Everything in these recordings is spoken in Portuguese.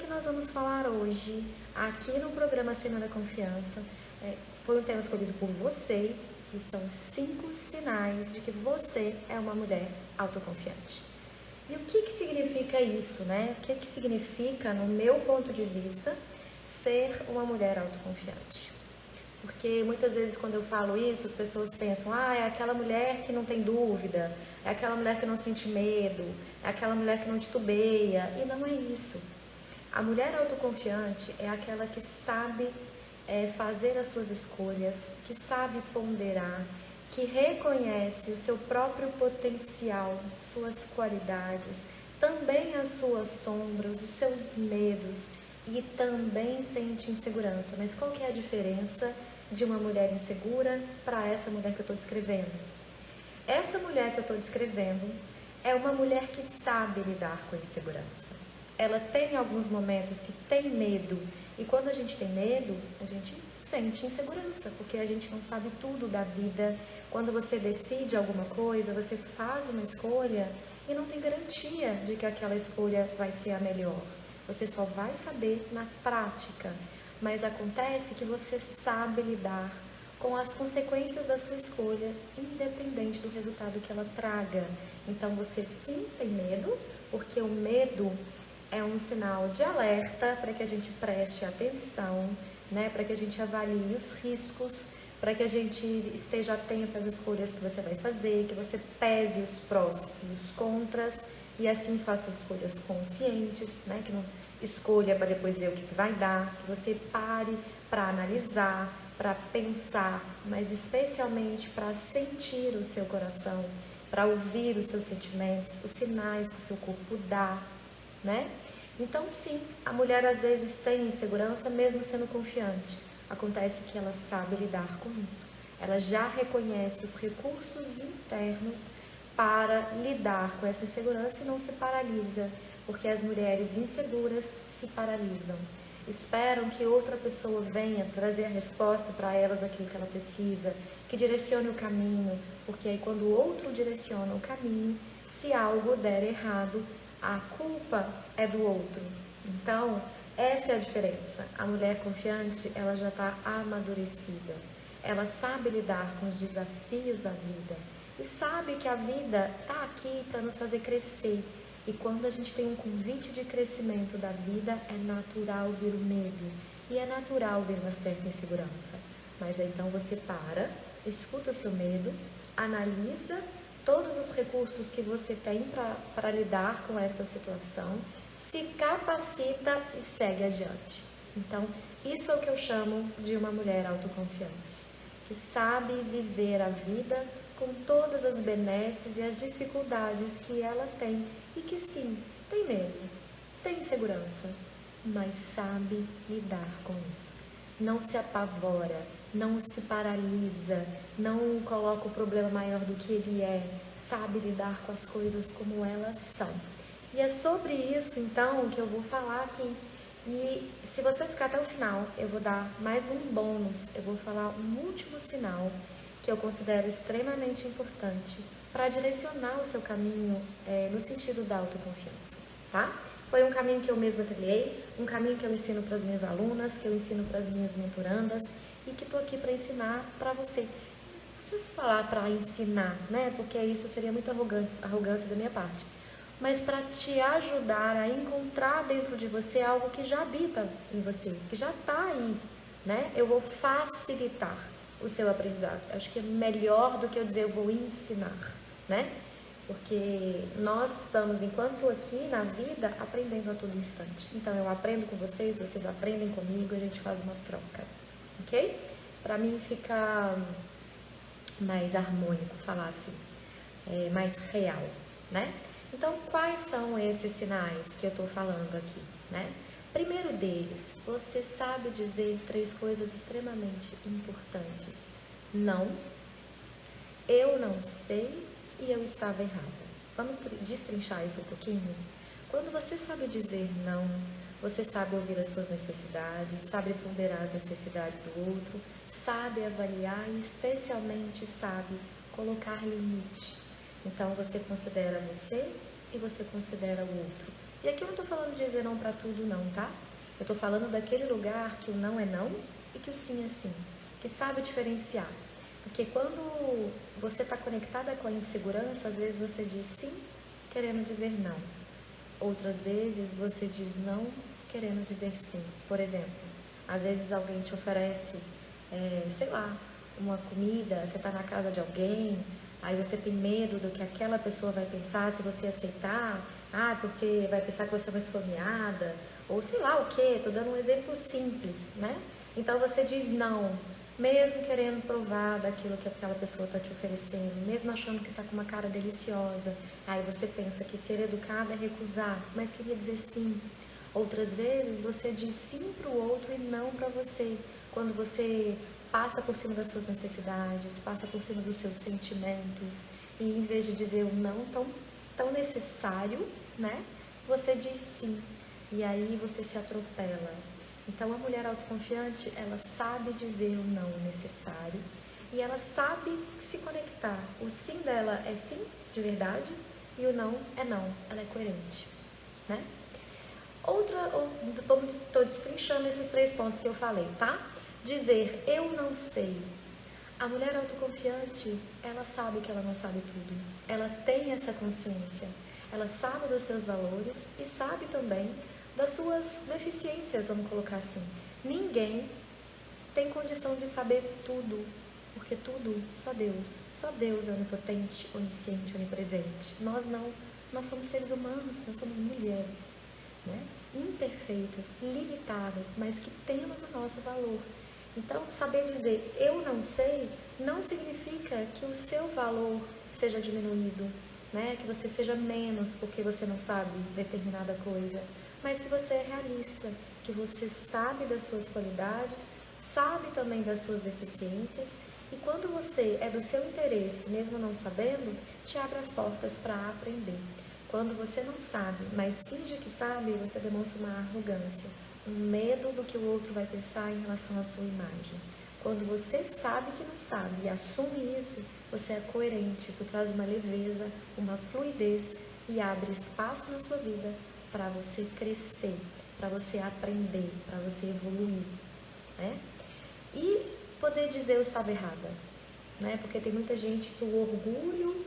que nós vamos falar hoje, aqui no programa Semana da Confiança, foi um tema escolhido por vocês e são 5 sinais de que você é uma mulher autoconfiante. E o que significa isso, né? O que significa, no meu ponto de vista, ser uma mulher autoconfiante? Porque muitas vezes quando eu falo isso, as pessoas pensam, é aquela mulher que não tem dúvida, é aquela mulher que não sente medo, é aquela mulher que não titubeia, e não é isso. A mulher autoconfiante é aquela que sabe fazer as suas escolhas, que sabe ponderar, que reconhece o seu próprio potencial, suas qualidades, também as suas sombras, os seus medos e também sente insegurança. Mas qual que é a diferença de uma mulher insegura para essa mulher que eu estou descrevendo? Essa mulher que eu estou descrevendo é uma mulher que sabe lidar com a insegurança. Ela tem alguns momentos que tem medo, e quando a gente tem medo, a gente sente insegurança, porque a gente não sabe tudo da vida. Quando você decide alguma coisa, você faz uma escolha e não tem garantia de que aquela escolha vai ser a melhor. Você só vai saber na prática, mas acontece que você sabe lidar com as consequências da sua escolha, independente do resultado que ela traga. Então você sim tem medo, porque o medo é um sinal de alerta para que a gente preste atenção, né? Para que a gente avalie os riscos, para que a gente esteja atento às escolhas que você vai fazer, que você pese os prós e os contras e assim faça escolhas conscientes, né? Que não escolha para depois ver o que vai dar, que você pare para analisar, para pensar, mas especialmente para sentir o seu coração, para ouvir os seus sentimentos, os sinais que o seu corpo dá, né? Então sim, a mulher às vezes tem insegurança mesmo sendo confiante. Acontece que ela sabe lidar com isso. Ela já reconhece os recursos internos para lidar com essa insegurança e não se paralisa, porque as mulheres inseguras se paralisam. Esperam que outra pessoa venha trazer a resposta para elas daquilo que ela precisa, que direcione o caminho, porque aí quando o outro direciona o caminho, se algo der errado, a culpa é do outro. Então, essa é a diferença. A mulher confiante, ela já está amadurecida. Ela sabe lidar com os desafios da vida e sabe que a vida está aqui para nos fazer crescer. E quando a gente tem um convite de crescimento da vida, é natural vir o medo e é natural vir uma certa insegurança. Mas aí, então você para, escuta o seu medo, analisa todos os recursos que você tem para lidar com essa situação, se capacita e segue adiante. Então, isso é o que eu chamo de uma mulher autoconfiante, que sabe viver a vida com todas as benesses e as dificuldades que ela tem e que sim, tem medo, tem insegurança, mas sabe lidar com isso. Não se apavora, não se paralisa, não coloca o problema maior do que ele é, sabe lidar com as coisas como elas são. E é sobre isso, então, que eu vou falar aqui. E se você ficar até o final, eu vou dar mais um bônus, eu vou falar um último sinal que eu considero extremamente importante para direcionar o seu caminho no sentido da autoconfiança, tá? Foi um caminho que eu mesma trilhei, um caminho que eu ensino para as minhas alunas, que eu ensino para as minhas mentorandas e que estou aqui para ensinar para você. Não preciso falar para ensinar, né? Porque isso seria muito arrogância da minha parte. Mas para te ajudar a encontrar dentro de você algo que já habita em você, que já está aí, né? Eu vou facilitar o seu aprendizado. Eu acho que é melhor do que eu dizer eu vou ensinar, né? Porque nós estamos, enquanto aqui na vida, aprendendo a todo instante. Então eu aprendo com vocês, vocês aprendem comigo, a gente faz uma troca, ok? Para mim fica mais harmônico falar assim, mais real, né? Então quais são esses sinais que eu tô falando aqui, né? Primeiro deles, você sabe dizer 3 coisas extremamente importantes. Não, eu não sei e eu estava errada. Vamos destrinchar isso um pouquinho? Quando você sabe dizer não, você sabe ouvir as suas necessidades, sabe ponderar as necessidades do outro, sabe avaliar e especialmente sabe colocar limite. Então você considera você e você considera o outro. E aqui eu não tô falando de dizer não pra tudo não, tá? Eu tô falando daquele lugar que o não é não e que o sim é sim, que sabe diferenciar. Porque quando você está conectada com a insegurança, às vezes você diz sim, querendo dizer não. Outras vezes você diz não, querendo dizer sim. Por exemplo, às vezes alguém te oferece, sei lá, uma comida, você está na casa de alguém, aí você tem medo do que aquela pessoa vai pensar se você aceitar, porque vai pensar que você é uma esfomeada, ou sei lá o que, tô dando um exemplo simples, né? Então você diz não, mesmo querendo provar daquilo que aquela pessoa está te oferecendo, mesmo achando que está com uma cara deliciosa, aí você pensa que ser educada é recusar, mas queria dizer sim. Outras vezes você diz sim para o outro e não para você, quando você passa por cima das suas necessidades, passa por cima dos seus sentimentos, e em vez de dizer um não tão necessário, né, você diz sim, e aí você se atropela. Então, a mulher autoconfiante, ela sabe dizer o não necessário e ela sabe se conectar. O sim dela é sim, de verdade, e o não é não. Ela é coerente, né? Estou destrinchando esses 3 pontos que eu falei, tá? Dizer eu não sei. A mulher autoconfiante, ela sabe que ela não sabe tudo. Ela tem essa consciência. Ela sabe dos seus valores e sabe também das suas deficiências, vamos colocar assim. Ninguém tem condição de saber tudo, porque tudo, só Deus é onipotente, onisciente, onipresente. Nós não, nós somos seres humanos, nós somos mulheres, né? Imperfeitas, limitadas, mas que temos o nosso valor. Então, saber dizer eu não sei não significa que o seu valor seja diminuído, né? Que você seja menos porque você não sabe determinada coisa, mas que você é realista, que você sabe das suas qualidades, sabe também das suas deficiências, e quando você é do seu interesse, mesmo não sabendo, te abre as portas para aprender. Quando você não sabe, mas finge que sabe, você demonstra uma arrogância, um medo do que o outro vai pensar em relação à sua imagem. Quando você sabe que não sabe e assume isso, você é coerente, isso traz uma leveza, uma fluidez e abre espaço na sua vida para você crescer, para você aprender, para você evoluir, né? E poder dizer eu estava errada, né? Porque tem muita gente que o orgulho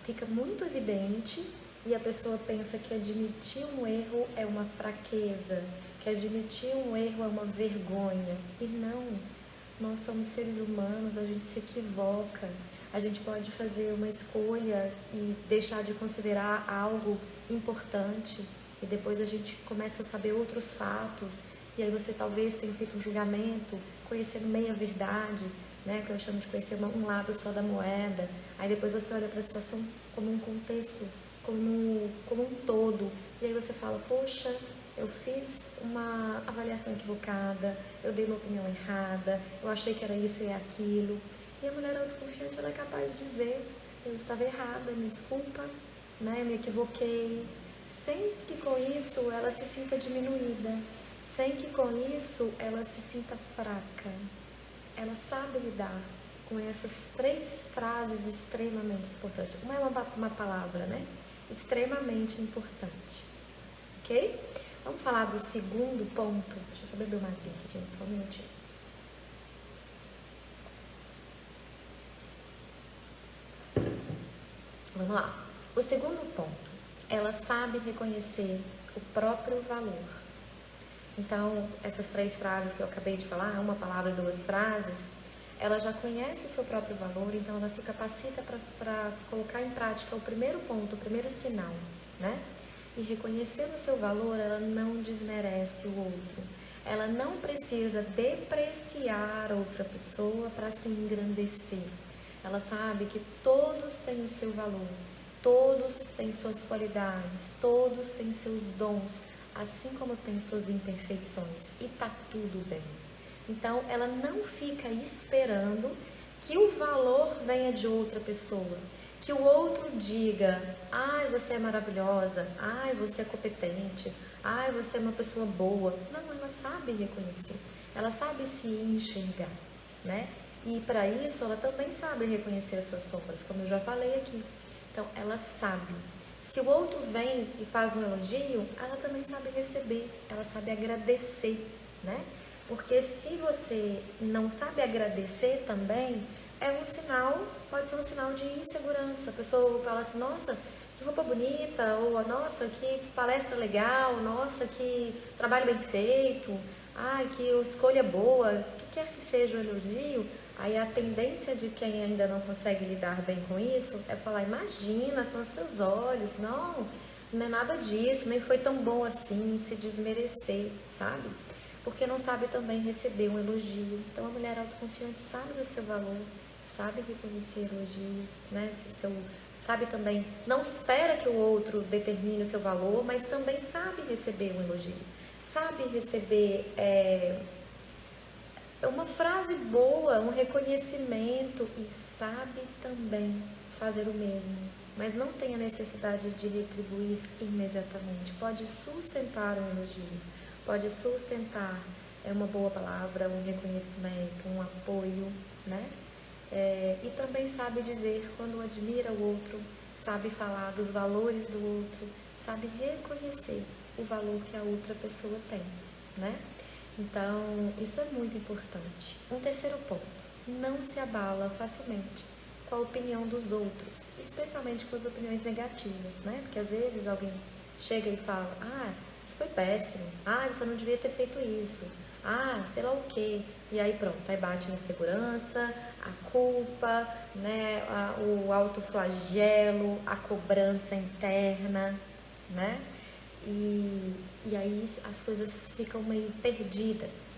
fica muito evidente e a pessoa pensa que admitir um erro é uma fraqueza, que admitir um erro é uma vergonha. E não, nós somos seres humanos, a gente se equivoca, a gente pode fazer uma escolha e deixar de considerar algo importante e depois a gente começa a saber outros fatos e aí você talvez tenha feito um julgamento, conhecendo meia verdade, né, que eu chamo de conhecer um lado só da moeda, aí depois você olha para a situação como um contexto, como um todo, e aí você fala, poxa, eu fiz uma avaliação equivocada, eu dei uma opinião errada, eu achei que era isso e aquilo. E a mulher autoconfiante, ela é capaz de dizer, eu estava errada, me desculpa, né, eu me equivoquei, sem que com isso ela se sinta diminuída, sem que com isso ela se sinta fraca. Ela sabe lidar com essas 3 frases extremamente importantes. Uma é uma palavra, né? Extremamente importante. Ok? Vamos falar do segundo ponto. Deixa eu só beber uma aguinha aqui, gente, só um minutinho. Vamos lá. O segundo ponto. Ela sabe reconhecer o próprio valor. Então, essas 3 frases que eu acabei de falar, uma palavra e 2 frases, ela já conhece o seu próprio valor, então ela se capacita para colocar em prática o primeiro ponto, o primeiro sinal, né? E reconhecendo o seu valor, ela não desmerece o outro. Ela não precisa depreciar outra pessoa para se engrandecer. Ela sabe que todos têm o seu valor, todos têm suas qualidades, todos têm seus dons, assim como tem suas imperfeições, e tá tudo bem. Então, ela não fica esperando que o valor venha de outra pessoa, que o outro diga, ai, você é maravilhosa, ai, você é competente, ai, você é uma pessoa boa. Não, ela sabe reconhecer, ela sabe se enxergar, né? E para isso, ela também sabe reconhecer as suas sombras, como eu já falei aqui. Então, ela sabe. Se o outro vem e faz um elogio, ela também sabe receber, ela sabe agradecer, né? Porque se você não sabe agradecer também, é um sinal, pode ser um sinal de insegurança. A pessoa fala assim, nossa, que roupa bonita, ou nossa, que palestra legal, nossa, que trabalho bem feito, ai, que escolha boa, o que quer que seja o elogio. Aí a tendência de quem ainda não consegue lidar bem com isso é falar, imagina, são os seus olhos, não é nada disso, nem foi tão bom assim, se desmerecer, sabe? Porque não sabe também receber um elogio. Então a mulher autoconfiante sabe do seu valor, sabe reconhecer elogios, né? Sabe também, não espera que o outro determine o seu valor, mas também sabe receber um elogio, sabe receber uma frase boa, um reconhecimento e sabe também fazer o mesmo, mas não tem a necessidade de retribuir imediatamente. Pode sustentar um elogio, pode sustentar uma boa palavra, um reconhecimento, um apoio, né? E também sabe dizer quando admira o outro, sabe falar dos valores do outro, sabe reconhecer o valor que a outra pessoa tem, né? Então, isso é muito importante. Um terceiro ponto, não se abala facilmente com a opinião dos outros, especialmente com as opiniões negativas, né? Porque às vezes alguém chega e fala, isso foi péssimo, você não devia ter feito isso, sei lá o quê. E aí pronto, aí bate a insegurança, a culpa, né? O autoflagelo, a cobrança interna, né? E aí as coisas ficam meio perdidas,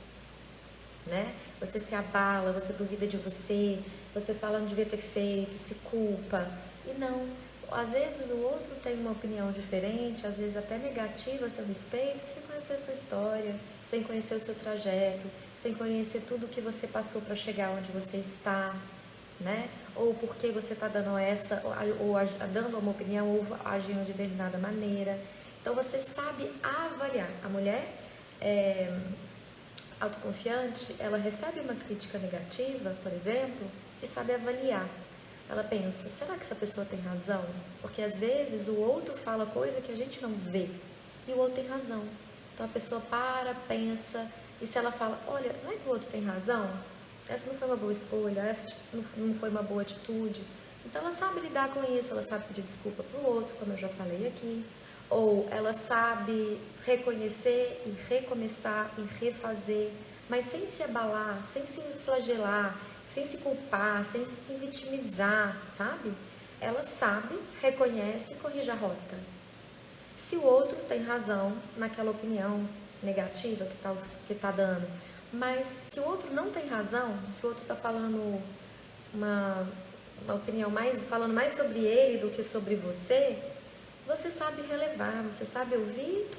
né? Você se abala, você duvida de você fala não devia ter feito, se culpa. E não, às vezes o outro tem uma opinião diferente, às vezes até negativa a seu respeito, sem conhecer a sua história, sem conhecer o seu trajeto, sem conhecer tudo que você passou para chegar onde você está, né? Ou porque você está dando ou dando uma opinião, ou agindo de determinada maneira. Então você sabe avaliar. A mulher autoconfiante, ela recebe uma crítica negativa, por exemplo, e sabe avaliar. Ela pensa, será que essa pessoa tem razão? Porque às vezes o outro fala coisa que a gente não vê e o outro tem razão. Então a pessoa pensa, e se ela fala, olha, não é que o outro tem razão? Essa não foi uma boa escolha, essa não foi uma boa atitude. Então ela sabe lidar com isso, ela sabe pedir desculpa para o outro, como eu já falei aqui. Ou ela sabe reconhecer e recomeçar e refazer, mas sem se abalar, sem se flagelar, sem se culpar, sem se vitimizar, sabe? Ela sabe, reconhece e corrige a rota. Se o outro tem razão naquela opinião negativa que tá dando, mas se o outro não tem razão, se o outro está falando uma opinião falando mais sobre ele do que sobre você sabe relevar, você sabe ouvir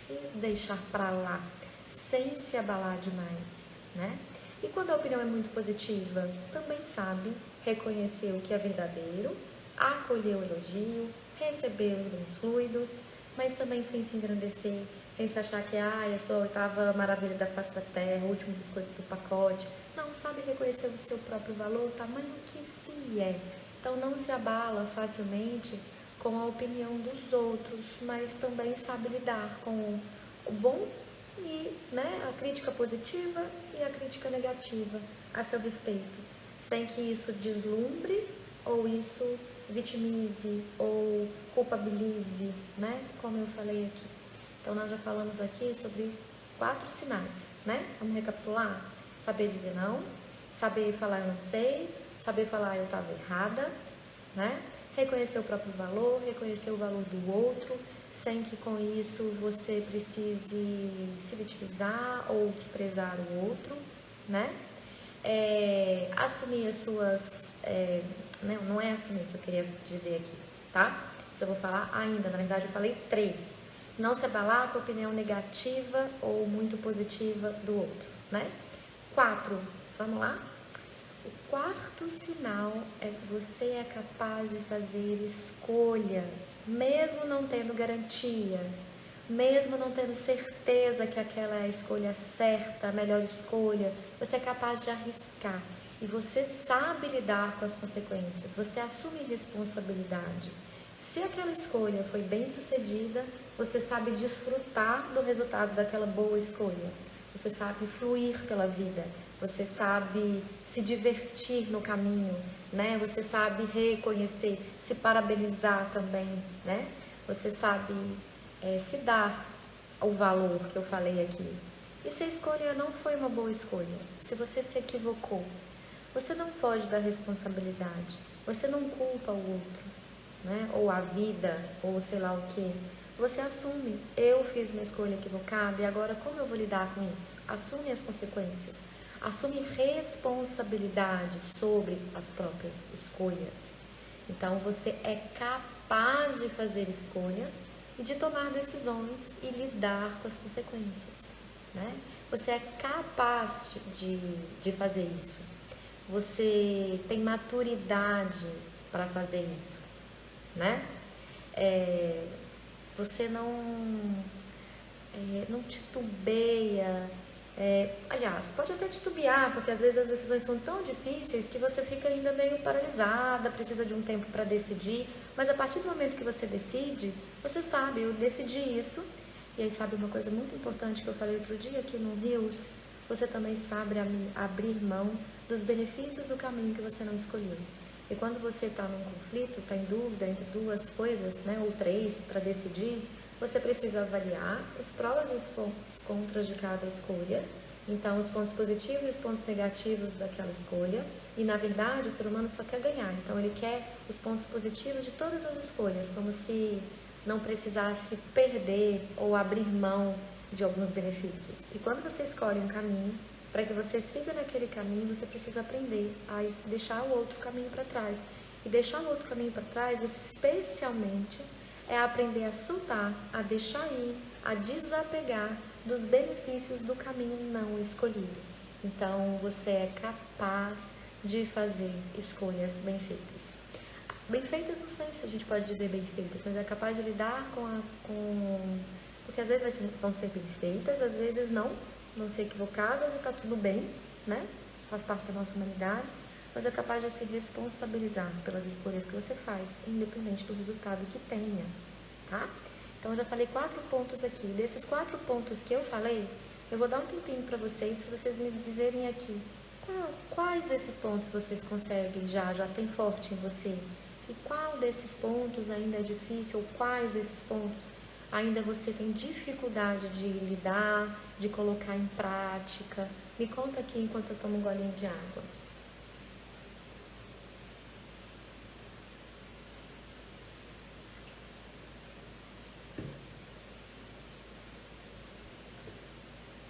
e deixar para lá, sem se abalar demais, né? E quando a opinião é muito positiva, também sabe reconhecer o que é verdadeiro, acolher o elogio, receber os bons fluidos, mas também sem se engrandecer, sem se achar que eu sou a oitava maravilha da face da terra, o último biscoito do pacote. Não, sabe reconhecer o seu próprio valor, o tamanho que se é. Então não se abala facilmente com a opinião dos outros, mas também sabe lidar com o bom e, né, a crítica positiva e a crítica negativa a seu respeito, sem que isso deslumbre ou isso vitimize ou culpabilize, né, como eu falei aqui. Então nós já falamos aqui sobre 4 sinais, né? Vamos recapitular? Saber dizer não, saber falar eu não sei, saber falar eu estava errada, né? Reconhecer o próprio valor, reconhecer o valor do outro, sem que com isso você precise se vitimizar ou desprezar o outro, né? Assumir as suas... não é assumir que eu queria dizer aqui, tá? Mas eu vou falar ainda, na verdade eu falei 3. Não se abalar com a opinião negativa ou muito positiva do outro, né? 4, vamos lá? O 4º sinal é que você é capaz de fazer escolhas, mesmo não tendo garantia, mesmo não tendo certeza que aquela é a escolha certa, a melhor escolha, você é capaz de arriscar e você sabe lidar com as consequências, você assume responsabilidade. Se aquela escolha foi bem sucedida, você sabe desfrutar do resultado daquela boa escolha. Você sabe fluir pela vida. Você sabe se divertir no caminho, né? Você sabe reconhecer, se parabenizar também, né? Você sabe se dar o valor que eu falei aqui. E se a escolha não foi uma boa escolha, se você se equivocou, você não foge da responsabilidade, você não culpa o outro, né? Ou a vida, ou sei lá o que. Você assume, eu fiz uma escolha equivocada e agora como eu vou lidar com isso? Assume as consequências, assume responsabilidade sobre as próprias escolhas. Então você é capaz de fazer escolhas e de tomar decisões e lidar com as consequências, né? Você é capaz de fazer isso. Você tem maturidade para fazer isso, né? Você não titubeia. Aliás, pode até titubear, porque às vezes as decisões são tão difíceis que você fica ainda meio paralisada, precisa de um tempo para decidir, mas a partir do momento que você decide, você sabe, eu decidi isso. E aí sabe uma coisa muito importante que eu falei outro dia aqui no Rios? Você também sabe abrir mão dos benefícios do caminho que você não escolheu. E quando você está num conflito, está em dúvida entre duas coisas, né, ou três, para decidir, você precisa avaliar os prós e os contras de cada escolha. Então, os pontos positivos e os pontos negativos daquela escolha. E, na verdade, o ser humano só quer ganhar. Então, ele quer os pontos positivos de todas as escolhas, como se não precisasse perder ou abrir mão de alguns benefícios. E quando você escolhe um caminho, para que você siga naquele caminho, você precisa aprender a deixar o outro caminho para trás. E deixar o outro caminho para trás, especialmente, é aprender a soltar, a deixar ir, a desapegar dos benefícios do caminho não escolhido. Então, você é capaz de fazer escolhas bem feitas. Bem feitas, não sei se a gente pode dizer bem feitas, mas é capaz de lidar porque às vezes vão ser bem feitas, às vezes não, vão ser equivocadas e tá tudo bem, né? Faz parte da nossa humanidade, mas é capaz de se responsabilizar pelas escolhas que você faz, independente do resultado que tenha, tá? Então, eu já falei 4 pontos aqui. Desses 4 pontos que eu falei, eu vou dar um tempinho para vocês me dizerem aqui quais desses pontos vocês conseguem já tem forte em você. E qual desses pontos ainda é difícil, ou quais desses pontos ainda você tem dificuldade de lidar, de colocar em prática. Me conta aqui enquanto eu tomo um golinho de água.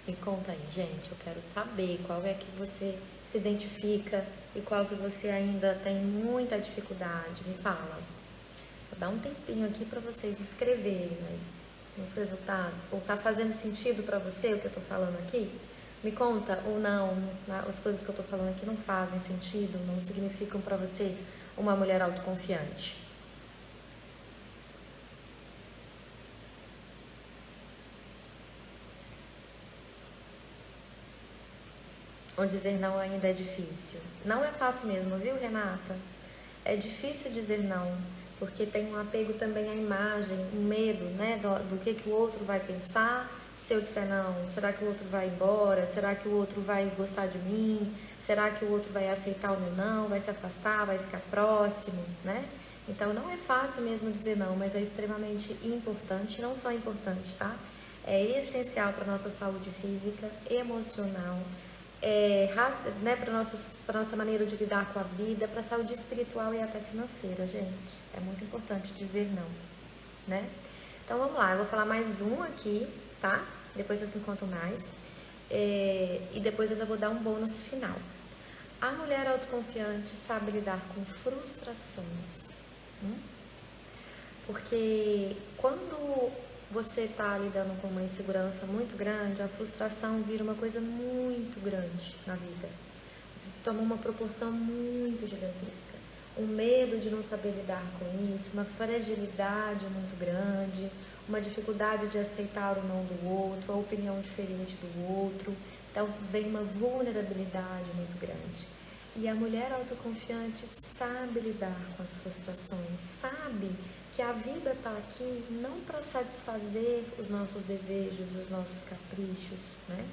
Me conta aí, gente, eu quero saber qual é que você se identifica e qual que você ainda tem muita dificuldade. Me fala. Vou dar um tempinho aqui para vocês escreverem aí nos resultados. Ou tá fazendo sentido para você o que eu tô falando aqui? Me conta ou não, as coisas que eu tô falando aqui não fazem sentido, não significam para você uma mulher autoconfiante. Ou dizer não ainda é difícil. Não é fácil mesmo, viu, Renata? É difícil dizer não, porque tem um apego também à imagem, um medo, né, do que o outro vai pensar se eu disser não. Será que o outro vai embora? Será que o outro vai gostar de mim? Será que o outro vai aceitar o meu não? Vai se afastar? Vai ficar próximo, né? Então, não é fácil mesmo dizer não, mas é extremamente importante, não só importante, tá? É essencial para a nossa saúde física, emocional, né, para nossa maneira de lidar com a vida, para a saúde espiritual e até financeira, gente. É muito importante dizer não, né? Então vamos lá, eu vou falar mais um aqui, tá? Depois vocês me contam mais. E depois eu ainda vou dar um bônus final. A mulher autoconfiante sabe lidar com frustrações. Porque quando você está lidando com uma insegurança muito grande, a frustração vira uma coisa muito grande na vida. Toma uma proporção muito gigantesca. Um medo de não saber lidar com isso, uma fragilidade muito grande, uma dificuldade de aceitar o não do outro, a opinião diferente do outro. Então, vem uma vulnerabilidade muito grande. E a mulher autoconfiante sabe lidar com as frustrações, sabe que a vida está aqui não para satisfazer os nossos desejos, os nossos caprichos, né?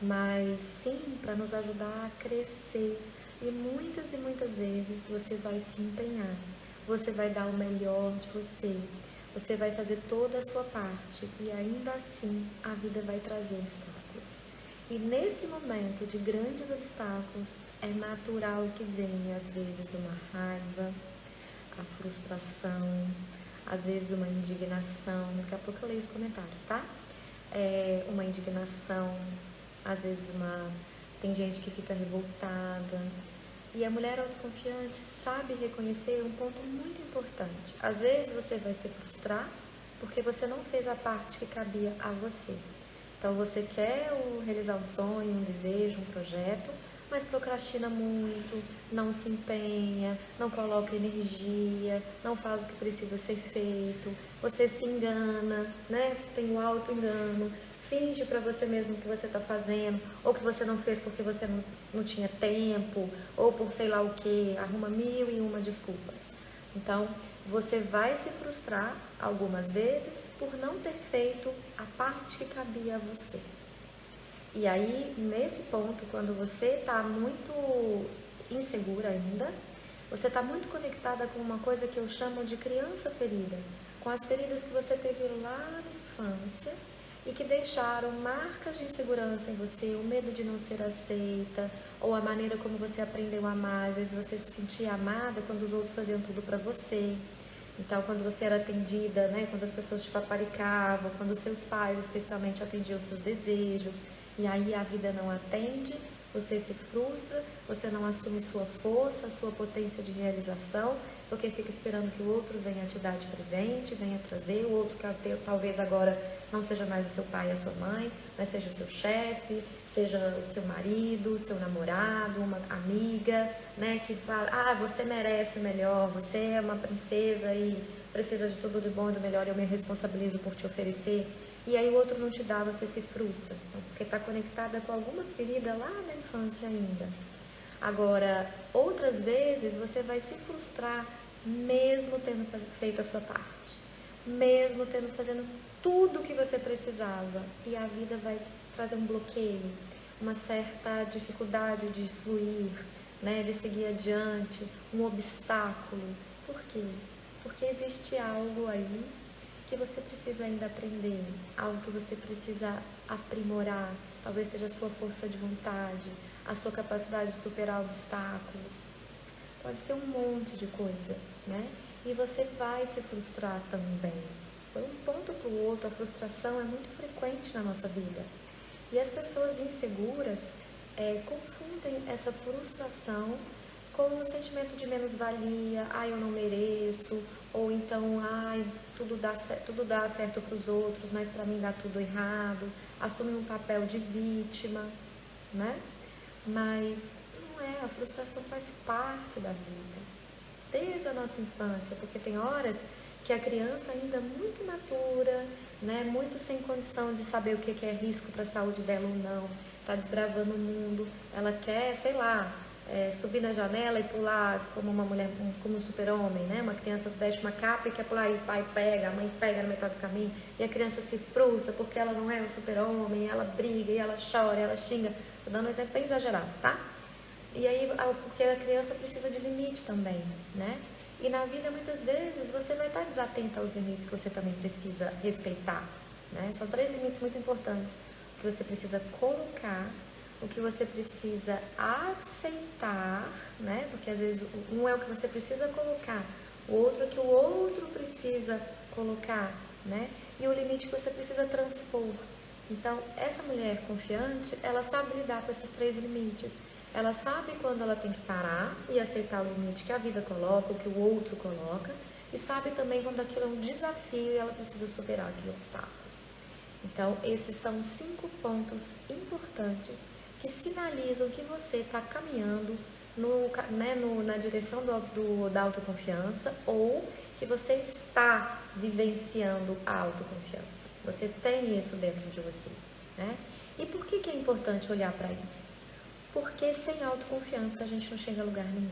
Mas sim para nos ajudar a crescer. E muitas vezes você vai se empenhar, você vai dar o melhor de você, você vai fazer toda a sua parte e ainda assim a vida vai trazer obstáculos. E nesse momento de grandes obstáculos, é natural que venha às vezes uma raiva, a frustração, às vezes uma indignação. Daqui a pouco eu leio os comentários, tá? Uma indignação, às vezes tem gente que fica revoltada. E a mulher autoconfiante sabe reconhecer um ponto muito importante. Às vezes você vai se frustrar porque você não fez a parte que cabia a você. Então você quer realizar um sonho, um desejo, um projeto, mas procrastina muito, não se empenha, não coloca energia, não faz o que precisa ser feito, você se engana, né? Tem o auto-engano, finge para você mesmo que você está fazendo, ou que você não fez porque você não tinha tempo, ou por sei lá o que, arruma 1001 desculpas. Então, você vai se frustrar algumas vezes por não ter feito a parte que cabia a você. E aí, nesse ponto, quando você está muito insegura ainda, você está muito conectada com uma coisa que eu chamo de criança ferida, com as feridas que você teve lá na infância e que deixaram marcas de insegurança em você, o medo de não ser aceita, ou a maneira como você aprendeu a amar. Às vezes você se sentia amada quando os outros faziam tudo para você. Então, quando você era atendida, né, quando as pessoas te paparicavam, quando os seus pais especialmente atendiam os seus desejos, e aí a vida não atende, você se frustra, você não assume sua força, sua potência de realização, porque fica esperando que o outro venha te dar de presente, venha trazer, o outro que talvez agora não seja mais o seu pai e a sua mãe, mas seja o seu chefe, seja o seu marido, o seu namorado, uma amiga, né, que fala, você merece o melhor, você é uma princesa e precisa de tudo de bom e do melhor, eu me responsabilizo por te oferecer. E aí o outro não te dá, você se frustra, então, porque está conectada com alguma ferida lá da infância ainda. Agora, outras vezes você vai se frustrar mesmo tendo feito a sua parte, mesmo tendo fazendo tudo o que você precisava, e a vida vai trazer um bloqueio, uma certa dificuldade de fluir, né, de seguir adiante, um obstáculo. Por quê? Porque existe algo aí que você precisa ainda aprender, algo que você precisa aprimorar, talvez seja a sua força de vontade, a sua capacidade de superar obstáculos, pode ser um monte de coisa, né? E você vai se frustrar também. De um ponto para o outro, a frustração é muito frequente na nossa vida. E as pessoas inseguras confundem essa frustração com um sentimento de menos-valia, eu não mereço, ou então, tudo dá certo para os outros, mas para mim dá tudo errado, assumem um papel de vítima, né? Mas não é, a frustração faz parte da vida, desde a nossa infância, porque tem horas que a criança ainda é muito imatura, né? Muito sem condição de saber o que é risco para a saúde dela ou não, está desbravando o mundo, ela quer, sei lá, subir na janela e pular como uma mulher, como um super-homem, né? Uma criança veste uma capa e quer pular, e o pai pega, a mãe pega na metade do caminho, e a criança se frustra porque ela não é um super-homem, ela briga, e ela chora, e ela xinga. Tô dando um exemplo bem exagerado, tá? E aí, porque a criança precisa de limite também, né? E na vida, muitas vezes, você vai estar desatenta aos limites que você também precisa respeitar, né? São 3 limites muito importantes que você precisa colocar, o que você precisa aceitar, né? Porque às vezes um é o que você precisa colocar, o outro é o que o outro precisa colocar, né? E o limite que você precisa transpor. Então, essa mulher confiante, ela sabe lidar com esses 3 limites. Ela sabe quando ela tem que parar e aceitar o limite que a vida coloca, o que o outro coloca, e sabe também quando aquilo é um desafio e ela precisa superar aquele obstáculo. Então, esses são 5 pontos importantes que sinalizam que você está caminhando na direção da autoconfiança, ou que você está vivenciando a autoconfiança. Você tem isso dentro de você, né? E por que é importante olhar para isso? Porque sem autoconfiança a gente não chega a lugar nenhum.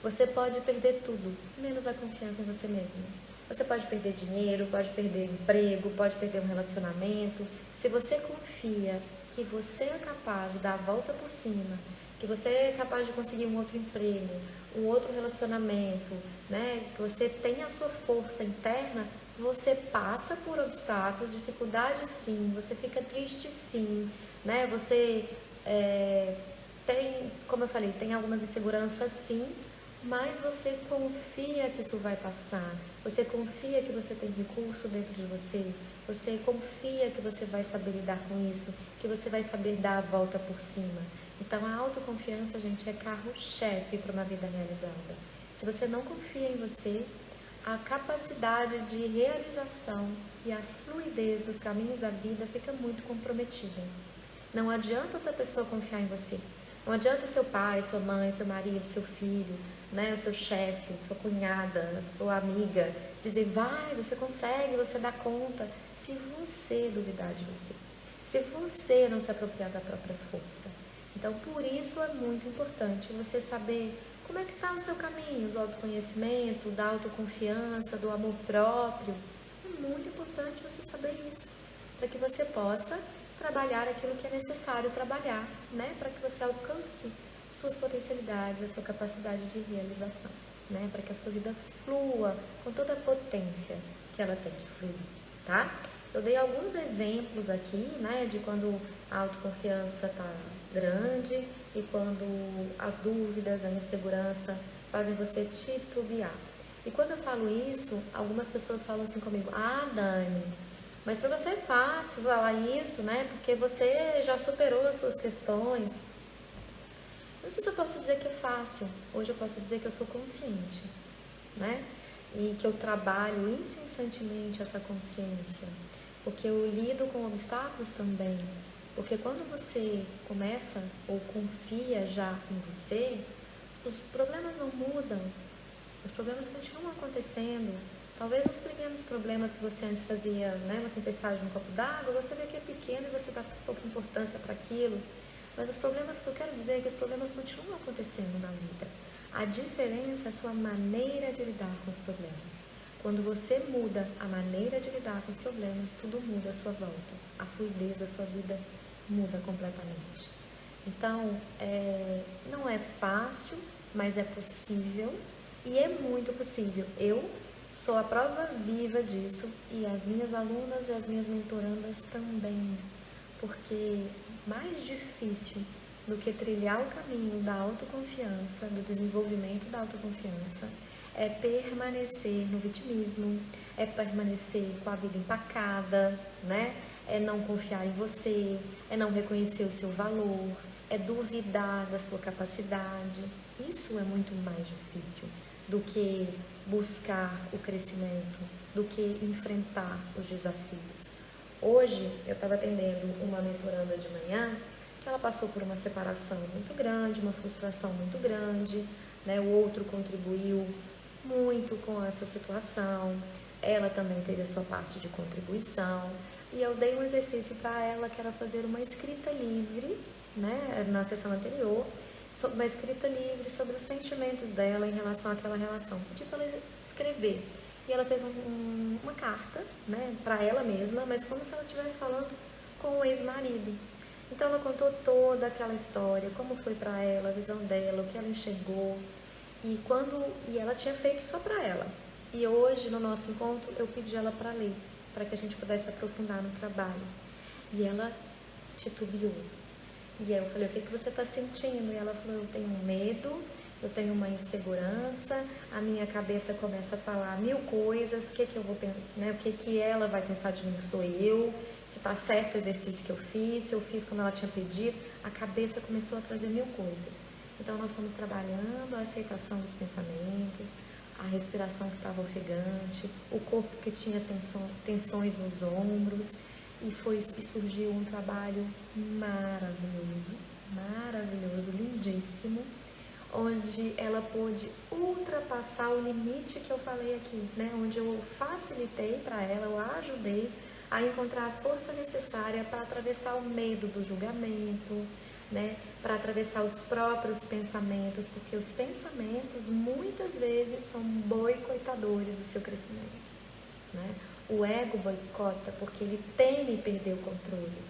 Você pode perder tudo, menos a confiança em você mesmo. Você pode perder dinheiro, pode perder emprego, pode perder um relacionamento. Se você confia que você é capaz de dar a volta por cima, que você é capaz de conseguir um outro emprego, um outro relacionamento, né? Que você tem a sua força interna, você passa por obstáculos, dificuldades sim, você fica triste sim, né? Você tem, como eu falei, tem algumas inseguranças sim, mas você confia que isso vai passar, você confia que você tem recurso dentro de você, você confia que você vai saber lidar com isso, que você vai saber dar a volta por cima. Então a autoconfiança, gente, é carro-chefe para uma vida realizada. Se você não confia em você, a capacidade de realização e a fluidez dos caminhos da vida fica muito comprometida. Não adianta outra pessoa confiar em você. Não adianta seu pai, sua mãe, seu marido, seu filho, né, o seu chefe, sua cunhada, sua amiga, dizer, vai, você consegue, você dá conta. Se você duvidar de você, se você não se apropriar da própria força. Então, por isso é muito importante você saber como é que está o seu caminho do autoconhecimento, da autoconfiança, do amor próprio. É muito importante você saber isso, para que você possa trabalhar aquilo que é necessário trabalhar, né? Para que você alcance suas potencialidades, a sua capacidade de realização, né? Para que a sua vida flua com toda a potência que ela tem que fluir, tá? Eu dei alguns exemplos aqui, né? De quando a autoconfiança está grande e quando as dúvidas, a insegurança fazem você titubear. E quando eu falo isso, algumas pessoas falam assim comigo, ah, Dani, mas para você é fácil falar isso, né? Porque você já superou as suas questões. Não sei se eu posso dizer que é fácil. Hoje eu posso dizer que eu sou consciente, né? E que eu trabalho incessantemente essa consciência. Porque eu lido com obstáculos também. Porque quando você começa ou confia já em você, os problemas não mudam. Os problemas continuam acontecendo. Talvez os pequenos problemas que você antes fazia, né, uma tempestade no copo d'água, você vê que é pequeno e você dá pouca importância para aquilo. Mas os problemas que eu quero dizer é que os problemas continuam acontecendo na vida. A diferença é a sua maneira de lidar com os problemas. Quando você muda a maneira de lidar com os problemas, tudo muda à sua volta. A fluidez da sua vida muda completamente. Então, não é fácil, mas é possível e é muito possível. Eu sou a prova viva disso e as minhas alunas e as minhas mentorandas também, porque mais difícil do que trilhar o caminho da autoconfiança, do desenvolvimento da autoconfiança, é permanecer no vitimismo, é permanecer com a vida empacada, né? É não confiar em você, é não reconhecer o seu valor, é duvidar da sua capacidade. Isso é muito mais difícil do que buscar o crescimento, do que enfrentar os desafios. Hoje, eu estava atendendo uma mentoranda de manhã, que ela passou por uma separação muito grande, uma frustração muito grande, né? O outro contribuiu muito com essa situação, ela também teve a sua parte de contribuição, e eu dei um exercício para ela, que era fazer uma escrita livre, né? Na sessão anterior, uma escrita livre sobre os sentimentos dela em relação àquela relação. Pedi para ela escrever. E ela fez uma carta, né, para ela mesma, mas como se ela estivesse falando com o ex-marido. Então ela contou toda aquela história, como foi para ela, a visão dela, o que ela enxergou. E ela tinha feito só para ela. E hoje, no nosso encontro, eu pedi ela para ler, para que a gente pudesse aprofundar no trabalho. E ela titubeou. E aí eu falei, o que você está sentindo? E ela falou, eu tenho medo, eu tenho uma insegurança, a minha cabeça começa a falar mil coisas, o que eu vou pensar, né? O que ela vai pensar de mim, que sou eu, se está certo o exercício que eu fiz, se eu fiz como ela tinha pedido, a cabeça começou a trazer mil coisas. Então nós estamos trabalhando a aceitação dos pensamentos, a respiração que estava ofegante, o corpo que tinha tensões nos ombros, e surgiu um trabalho maravilhoso, lindíssimo, onde ela pôde ultrapassar o limite que eu falei aqui, né? Onde eu facilitei para ela, eu ajudei a encontrar a força necessária para atravessar o medo do julgamento, né? Para atravessar os próprios pensamentos, porque os pensamentos muitas vezes são boicotadores do seu crescimento, né? O ego boicota porque ele teme perder o controle.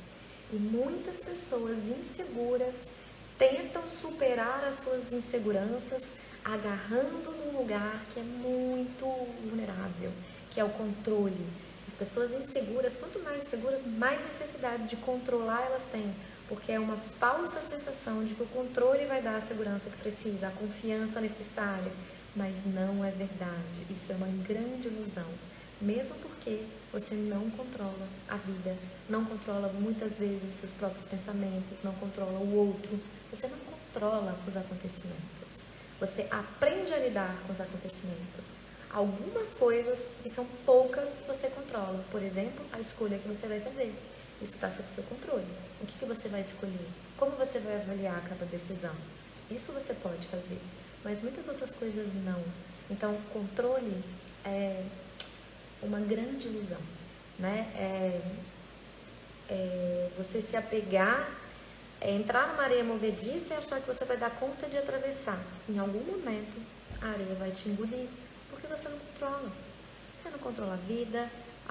E muitas pessoas inseguras tentam superar as suas inseguranças agarrando num lugar que é muito vulnerável, que é o controle. As pessoas inseguras, quanto mais seguras, mais necessidade de controlar elas têm, porque é uma falsa sensação de que o controle vai dar a segurança que precisa, a confiança necessária, mas não é verdade. Isso é uma grande ilusão, mesmo porque você não controla a vida, não controla muitas vezes os seus próprios pensamentos, não controla o outro, você não controla os acontecimentos. Você aprende a lidar com os acontecimentos. Algumas coisas, e são poucas, você controla. Por exemplo, a escolha que você vai fazer. Isso está sob seu controle. O que você vai escolher? Como você vai avaliar cada decisão? Isso você pode fazer, mas muitas outras coisas não. Então, controle é uma grande ilusão, né? Você se apegar, entrar numa areia movediça e achar que você vai dar conta de atravessar. Em algum momento, a areia vai te engolir, porque você não controla. Você não controla a vida,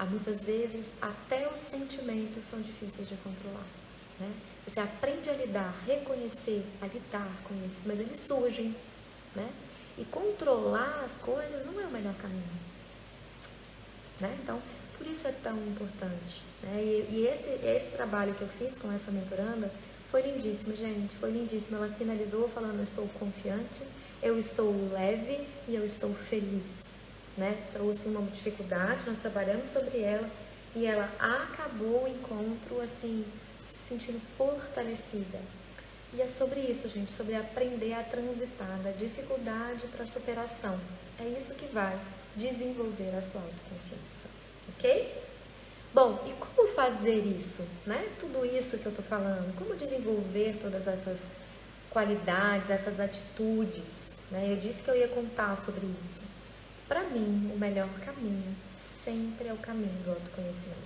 muitas vezes até os sentimentos são difíceis de controlar, né? Você aprende a lidar, reconhecer, a lidar com eles, mas eles surgem, né? E controlar as coisas não é o melhor caminho, né? Então, por isso é tão importante, né? E esse trabalho que eu fiz com essa mentoranda foi lindíssimo, gente, foi lindíssimo. Ela finalizou falando: eu estou confiante, eu estou leve e eu estou feliz, né? Trouxe uma dificuldade, nós trabalhamos sobre ela e ela acabou o encontro assim, se sentindo fortalecida. E é sobre isso, gente, sobre aprender a transitar da dificuldade para a superação. É isso que vai desenvolver a sua autoconfiança, ok? Bom, e como fazer isso, né? Tudo isso que eu tô falando, como desenvolver todas essas qualidades, essas atitudes, né? Eu disse que eu ia contar sobre isso. Para mim, o melhor caminho sempre é o caminho do autoconhecimento.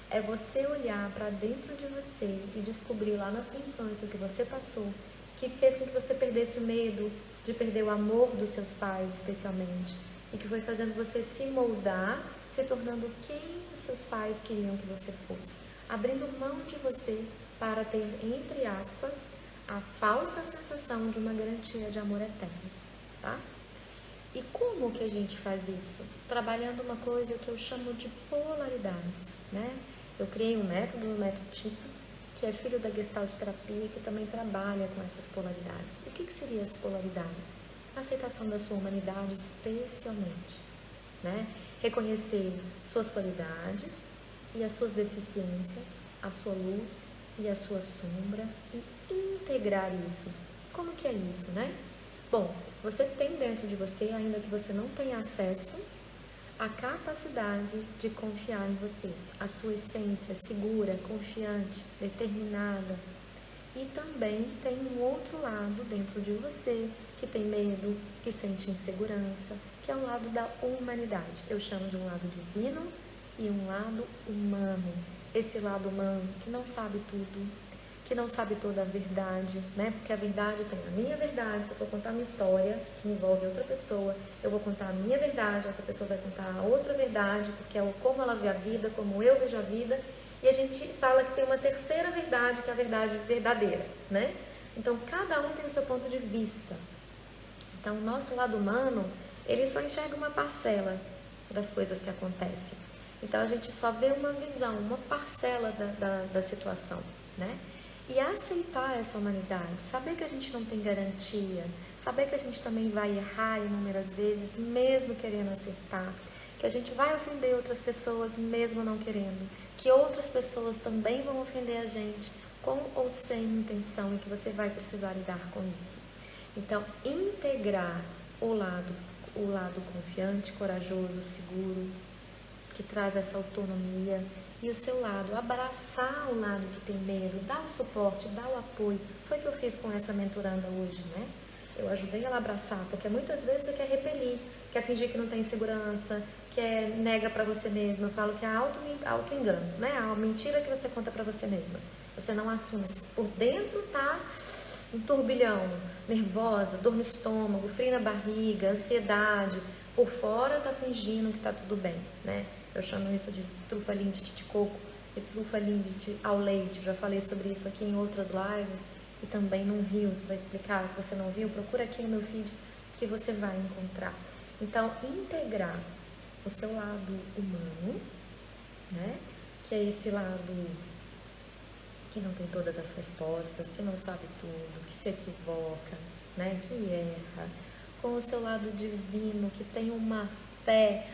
É você olhar para dentro de você e descobrir lá na sua infância o que você passou, que fez com que você perdesse o medo de perder o amor dos seus pais, especialmente, e que foi fazendo você se moldar, se tornando quem os seus pais queriam que você fosse, abrindo mão de você para ter, entre aspas, a falsa sensação de uma garantia de amor eterno, tá? E como que a gente faz isso? Trabalhando uma coisa que eu chamo de polaridades, né? Eu criei um método, o método TIP, que é filho da Gestalt terapia, que também trabalha com essas polaridades. E o que seriam as polaridades? A aceitação da sua humanidade, especialmente, né? Reconhecer suas qualidades e as suas deficiências, a sua luz e a sua sombra, e integrar isso. Como que é isso, né? Bom, você tem dentro de você, ainda que você não tenha acesso, a capacidade de confiar em você, a sua essência segura, confiante, determinada. E também tem um outro lado dentro de você que tem medo, que sente insegurança, que é o lado da humanidade. Eu chamo de um lado divino e um lado humano. Esse lado humano que não sabe tudo, que não sabe toda a verdade, né? Porque a verdade tem a minha verdade. Se eu for contar uma história que envolve outra pessoa, eu vou contar a minha verdade, a outra pessoa vai contar a outra verdade, porque é como ela vê a vida, como eu vejo a vida. E a gente fala que tem uma terceira verdade, que é a verdade verdadeira, né? Então, cada um tem o seu ponto de vista. Então, o nosso lado humano, ele só enxerga uma parcela das coisas que acontecem. Então, a gente só vê uma visão, uma parcela da situação, né? E aceitar essa humanidade, saber que a gente não tem garantia, saber que a gente também vai errar inúmeras vezes, mesmo querendo acertar, que a gente vai ofender outras pessoas, mesmo não querendo, que outras pessoas também vão ofender a gente, com ou sem intenção, e que você vai precisar lidar com isso. Então, integrar o lado confiante, corajoso, seguro, que traz essa autonomia, e o seu lado, abraçar o lado que tem medo, dar o suporte, dar o apoio. Foi o que eu fiz com essa mentoranda hoje, né? Eu ajudei ela a abraçar, porque muitas vezes você quer quer fingir que não tem segurança, quer nega pra você mesma. Eu falo que é auto-engano, né? A mentira que você conta pra você mesma. Você não assume. Por dentro tá um turbilhão, nervosa, dor no estômago, frio na barriga, ansiedade. Por fora tá fingindo que tá tudo bem, né? Eu chamo isso de trufalindite de coco e trufalindite ao leite. Eu já falei sobre isso aqui em outras lives e também num Reels para explicar. Se você não viu, procura aqui no meu feed que você vai encontrar. Então, integrar o seu lado humano, né? Que é esse lado que não tem todas as respostas, que não sabe tudo, que se equivoca, né? Que erra. Com o seu lado divino, que tem uma fé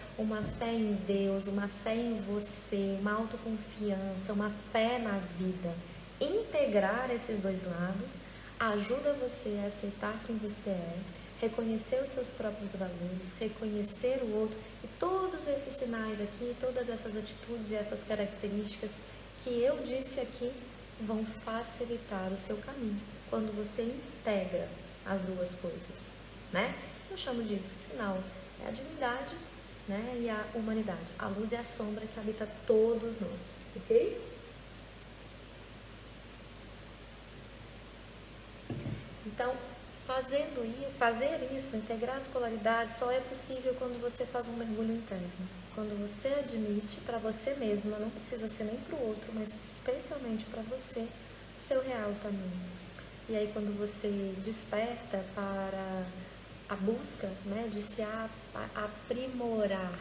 em Deus, uma fé em você, uma autoconfiança, uma fé na vida. Integrar esses dois lados ajuda você a aceitar quem você é, reconhecer os seus próprios valores, reconhecer o outro e todos esses sinais aqui, todas essas atitudes e essas características que eu disse aqui vão facilitar o seu caminho quando você integra as duas coisas, né? Eu chamo disso de sinal. É a divindade, né? E a humanidade. A luz e a sombra que habita todos nós, ok? Então, fazer isso, integrar as polaridades, só é possível quando você faz um mergulho interno. Quando você admite para você mesma, não precisa ser nem para o outro, mas especialmente para você, o seu real tamanho. E aí, quando você desperta para a busca, né, de se aprimorar.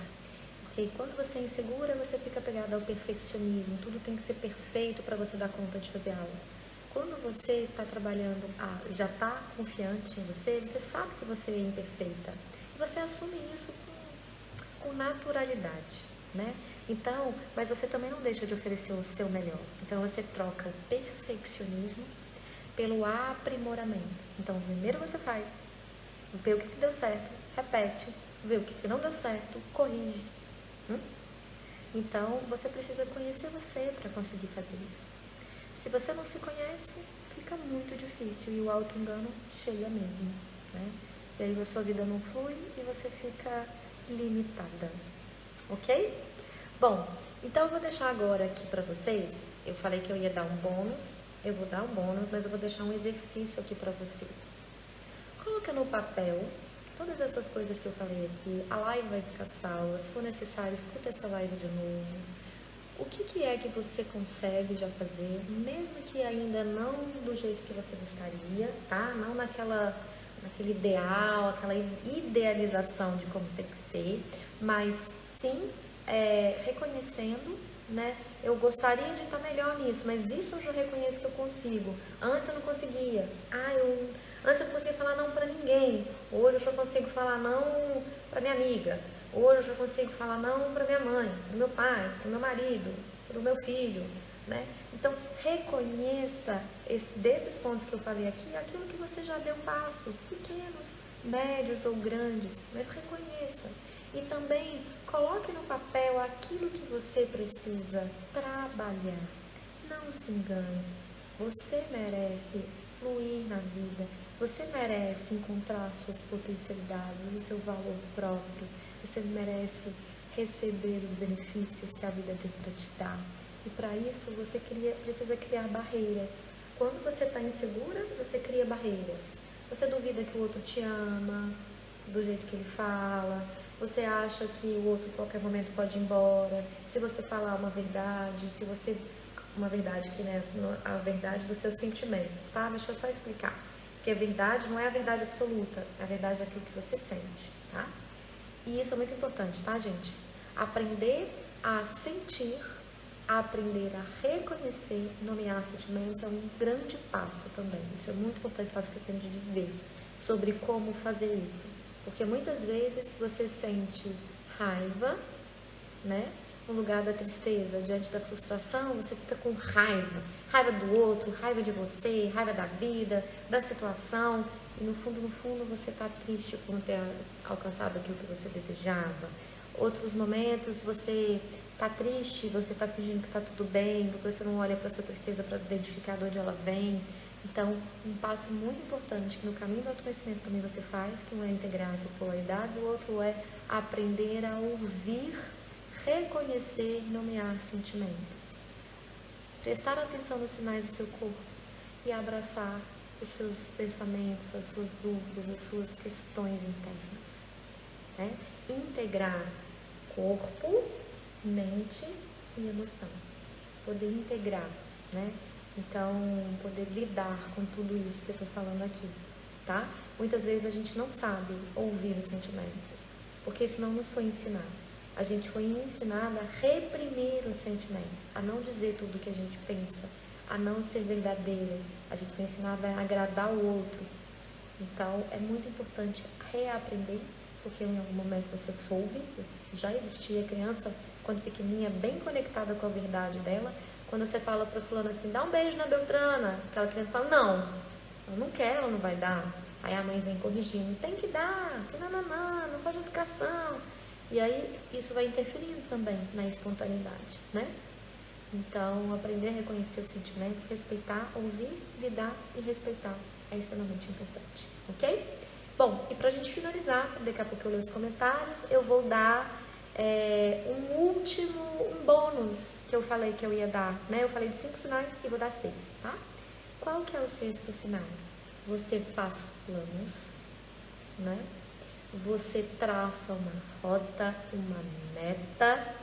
Porque quando você é insegura, você fica pegada ao perfeccionismo. Tudo tem que ser perfeito para você dar conta de fazer algo. Quando você está trabalhando, já está confiante em você, você sabe que você é imperfeita. E você assume isso com naturalidade, né? Então, mas você também não deixa de oferecer o seu melhor. Então, você troca o perfeccionismo pelo aprimoramento. Então, primeiro você faz, vê o que deu certo, repete, vê o que não deu certo, corrige. Então, você precisa conhecer você para conseguir fazer isso. Se você não se conhece, fica muito difícil e o auto-engano chega mesmo, né? E aí a sua vida não flui e você fica limitada, ok? Bom, então eu vou deixar agora aqui para vocês, eu falei que eu ia dar um bônus, eu vou dar um bônus, mas eu vou deixar um exercício aqui para vocês. Coloca no papel todas essas coisas que eu falei aqui, a live vai ficar salva, se for necessário, escuta essa live de novo. O que é que você consegue já fazer, mesmo que ainda não do jeito que você gostaria, tá? Não naquele ideal, aquela idealização de como tem que ser, mas sim reconhecendo, né? Eu gostaria de estar melhor nisso, mas isso eu já reconheço que eu consigo. Antes eu não conseguia. Antes eu não conseguia falar não para ninguém. Hoje eu já consigo falar não para minha amiga. Hoje eu já consigo falar não para minha mãe, para meu pai, para meu marido, para o meu filho, né? Então, reconheça desses pontos que eu falei aqui, aquilo que você já deu passos, pequenos, médios ou grandes, mas reconheça. E também coloque no papel aquilo que você precisa trabalhar. Não se engane, você merece fluir na vida, você merece encontrar suas potencialidades, o seu valor próprio. Você merece receber os benefícios que a vida tem para te dar. E para isso você precisa criar barreiras. Quando você está insegura, você cria barreiras. Você duvida que o outro te ama, do jeito que ele fala. Você acha que o outro a qualquer momento pode ir embora. Se você falar uma verdade, uma verdade que não é a verdade dos seus sentimentos, tá? Deixa eu só explicar. Porque a verdade não é a verdade absoluta, é a verdade daquilo que você sente, tá? E isso é muito importante, tá, gente? Aprender a sentir, aprender a reconhecer, nomear sentimentos é um grande passo também. Isso é muito importante, estava esquecendo de dizer, sobre como fazer isso. Porque muitas vezes você sente raiva, né? No lugar da tristeza, diante da frustração, você fica com raiva. Raiva do outro, raiva de você, raiva da vida, da situação. E no fundo, você está triste por não ter alcançado aquilo que você desejava. Outros momentos você tá triste, você tá fingindo que tá tudo bem, porque você não olha para sua tristeza para identificar de onde ela vem. Então, um passo muito importante que no caminho do autoconhecimento também você faz, que um é integrar essas polaridades, o outro é aprender a ouvir, reconhecer e nomear sentimentos. Prestar atenção nos sinais do seu corpo e abraçar os seus pensamentos, as suas dúvidas, as suas questões internas. Né? Integrar corpo, mente e emoção. Poder integrar, né? Então, poder lidar com tudo isso que eu tô falando aqui, tá? Muitas vezes a gente não sabe ouvir os sentimentos, porque isso não nos foi ensinado. A gente foi ensinada a reprimir os sentimentos, a não dizer tudo o que a gente pensa, a não ser verdadeira. A gente foi ensinada a agradar o outro. Então, é muito importante reaprender, porque em algum momento você soube, já existia criança, quando pequenininha, bem conectada com a verdade dela. Quando você fala pra fulana assim, dá um beijo na Beltrana, aquela criança fala, não, ela não quer, ela não vai dar. Aí a mãe vem corrigindo, tem que dar, que não faz educação. E aí isso vai interferindo também na espontaneidade, né? Então, aprender a reconhecer os sentimentos, respeitar, ouvir, lidar e respeitar é extremamente importante, ok? Bom, e pra gente finalizar, daqui a pouco eu leio os comentários, eu vou dar um bônus que eu falei que eu ia dar, né? Eu falei de 5 sinais e vou dar 6, tá? Qual que é o 6º sinal? Você faz planos, né? Você traça uma rota, uma meta,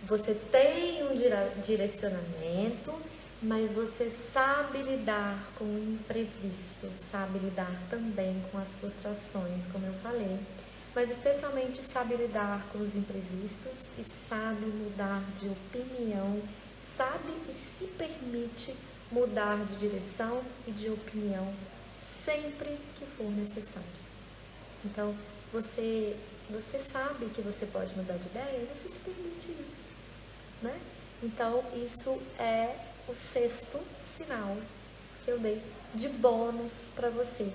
você tem um direcionamento, mas você sabe lidar com o imprevisto, sabe lidar também com as frustrações, como eu falei, mas especialmente sabe lidar com os imprevistos e sabe mudar de opinião, sabe e se permite mudar de direção e de opinião sempre que for necessário. Então, você sabe que você pode mudar de ideia e você se permite isso, né? Então, isso é o 6º sinal que eu dei de bônus para você.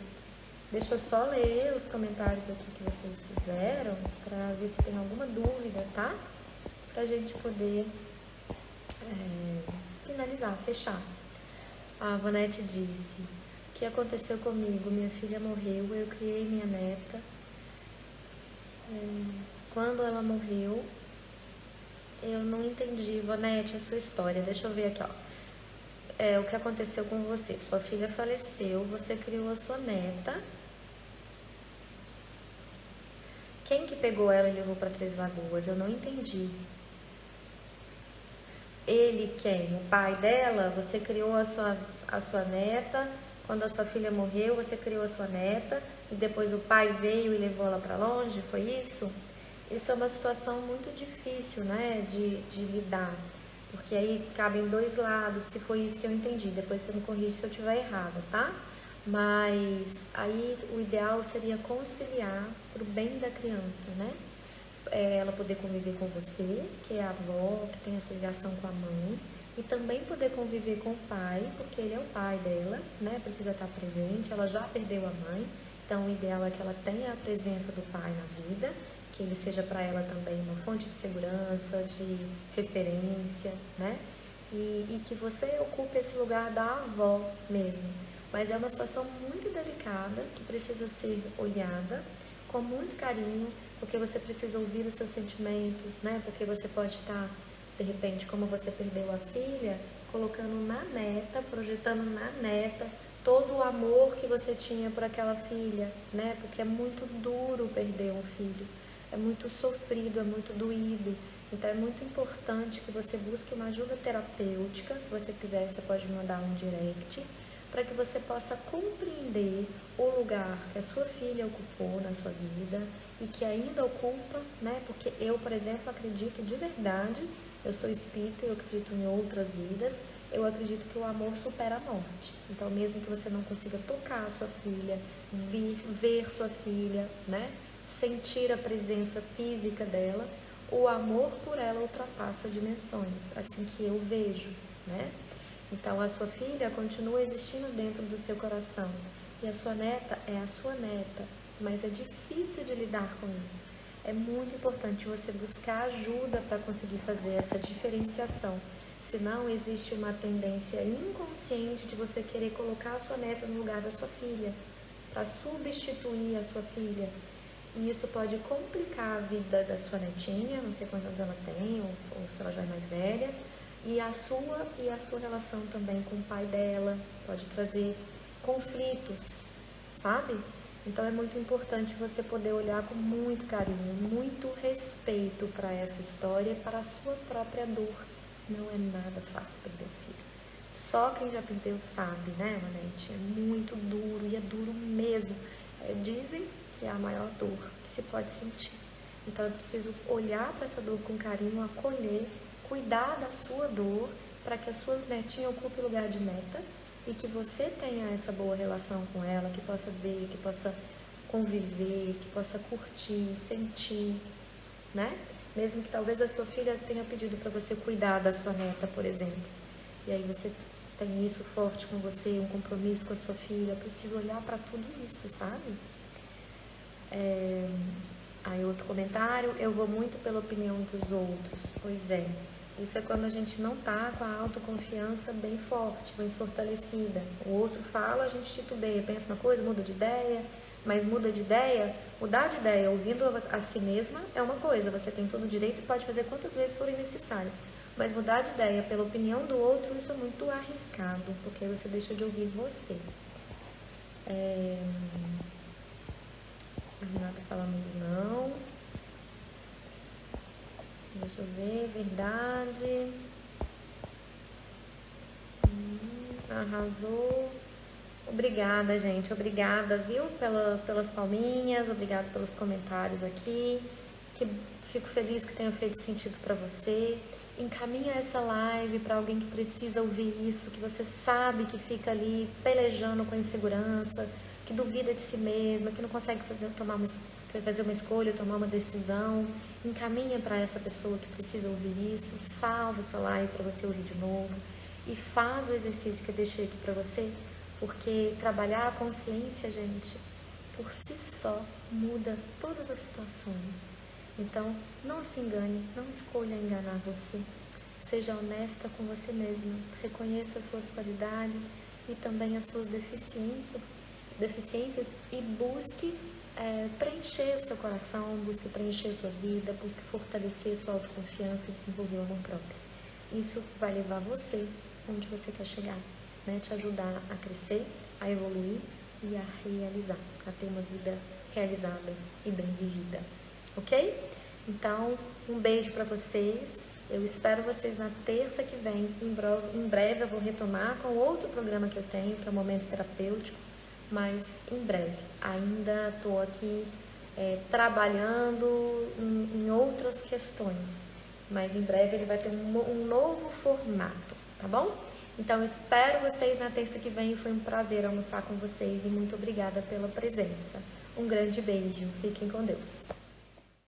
Deixa eu só ler os comentários aqui que vocês fizeram para ver se tem alguma dúvida, tá? Pra gente poder finalizar, fechar. A Vanete disse: o que aconteceu comigo? Minha filha morreu, eu criei minha neta. Quando ela morreu, eu não entendi, Vanete, a sua história. Deixa eu ver aqui, ó. O que aconteceu com você? Sua filha faleceu, você criou a sua neta. Quem que pegou ela e levou para Três Lagoas? Eu não entendi. Ele quem? O pai dela? Você criou a sua neta. Quando a sua filha morreu, você criou a sua neta. E depois o pai veio e levou ela para longe? Foi isso? Isso é uma situação muito difícil, né? De lidar. Porque aí cabem 2 lados, se foi isso que eu entendi. Depois você me corrige se eu estiver errada, tá? Mas aí o ideal seria conciliar pro bem da criança, né? Ela poder conviver com você, que é a avó, que tem essa ligação com a mãe, e também poder conviver com o pai, porque ele é o pai dela, né? Precisa estar presente, ela já perdeu a mãe, então o ideal é que ela tenha a presença do pai na vida, que ele seja para ela também uma fonte de segurança, de referência, né? E que você ocupe esse lugar da avó mesmo. Mas é uma situação muito delicada, que precisa ser olhada com muito carinho, porque você precisa ouvir os seus sentimentos, né? Porque você pode estar, de repente, como você perdeu a filha, colocando na neta, projetando na neta todo o amor que você tinha por aquela filha, né? Porque é muito duro perder um filho, é muito sofrido, é muito doído. Então é muito importante que você busque uma ajuda terapêutica. Se você quiser, você pode me mandar um direct, para que você possa compreender o lugar que a sua filha ocupou na sua vida e que ainda ocupa, né? Porque eu, por exemplo, acredito de verdade, eu sou espírita, eu acredito em outras vidas, eu acredito que o amor supera a morte. Então, mesmo que você não consiga tocar a sua filha, ver sua filha, né? Sentir a presença física dela, o amor por ela ultrapassa dimensões, assim que eu vejo, né? Então, a sua filha continua existindo dentro do seu coração. E a sua neta é a sua neta. Mas é difícil de lidar com isso. É muito importante você buscar ajuda para conseguir fazer essa diferenciação. Senão existe uma tendência inconsciente de você querer colocar a sua neta no lugar da sua filha, para substituir a sua filha. E isso pode complicar a vida da sua netinha, não sei quantos anos ela tem, ou se ela já é mais velha, e a sua relação também com o pai dela, pode trazer conflitos, sabe? Então é muito importante você poder olhar com muito carinho, muito respeito para essa história, para a sua própria dor. Não é nada fácil perder um filho. Só quem já perdeu sabe, né, Manete? É muito duro e é duro mesmo. Dizem que é a maior dor que se pode sentir. Então é preciso olhar para essa dor com carinho, acolher, cuidar da sua dor para que a sua netinha ocupe o lugar de meta e que você tenha essa boa relação com ela, que possa ver, que possa conviver, que possa curtir, sentir, né? Mesmo que talvez a sua filha tenha pedido para você cuidar da sua neta, por exemplo. E aí você tem isso forte com você, um compromisso com a sua filha, preciso olhar para tudo isso, sabe? Aí outro comentário, eu vou muito pela opinião dos outros. Pois é, isso é quando a gente não tá com a autoconfiança bem forte, bem fortalecida. O outro fala, a gente titubeia, pensa uma coisa, muda de ideia, mas mudar de ideia, ouvindo a si mesma é uma coisa, você tem todo o direito e pode fazer quantas vezes forem necessárias. Mas mudar de ideia pela opinião do outro, isso é muito arriscado, porque aí você deixa de ouvir você. A Renata falando não. Deixa eu ver, verdade. Arrasou. Obrigada, gente. Obrigada, viu, pelas palminhas. Obrigada pelos comentários aqui. Que fico feliz que tenha feito sentido para você. Encaminha essa live para alguém que precisa ouvir isso, que você sabe que fica ali pelejando com insegurança, que duvida de si mesma, que não consegue fazer uma escolha, tomar uma decisão. Encaminha para essa pessoa que precisa ouvir isso. Salva essa live para você ouvir de novo. E faz o exercício que eu deixei aqui para você. Porque trabalhar a consciência, gente, por si só, muda todas as situações. Então, não se engane, não escolha enganar você. Seja honesta com você mesma. Reconheça as suas qualidades e também as suas deficiências e busque preencher o seu coração, busque preencher a sua vida, busque fortalecer a sua autoconfiança e desenvolver o amor próprio. Isso vai levar você onde você quer chegar. Né, te ajudar a crescer, a evoluir e a realizar, a ter uma vida realizada e bem vivida, ok? Então, um beijo para vocês, eu espero vocês na terça que vem, em breve eu vou retomar com outro programa que eu tenho, que é o Momento Terapêutico, mas em breve, ainda estou aqui trabalhando em outras questões, mas em breve ele vai ter um novo formato, tá bom? Então, espero vocês na terça que vem. Foi um prazer almoçar com vocês e muito obrigada pela presença. Um grande beijo. Fiquem com Deus.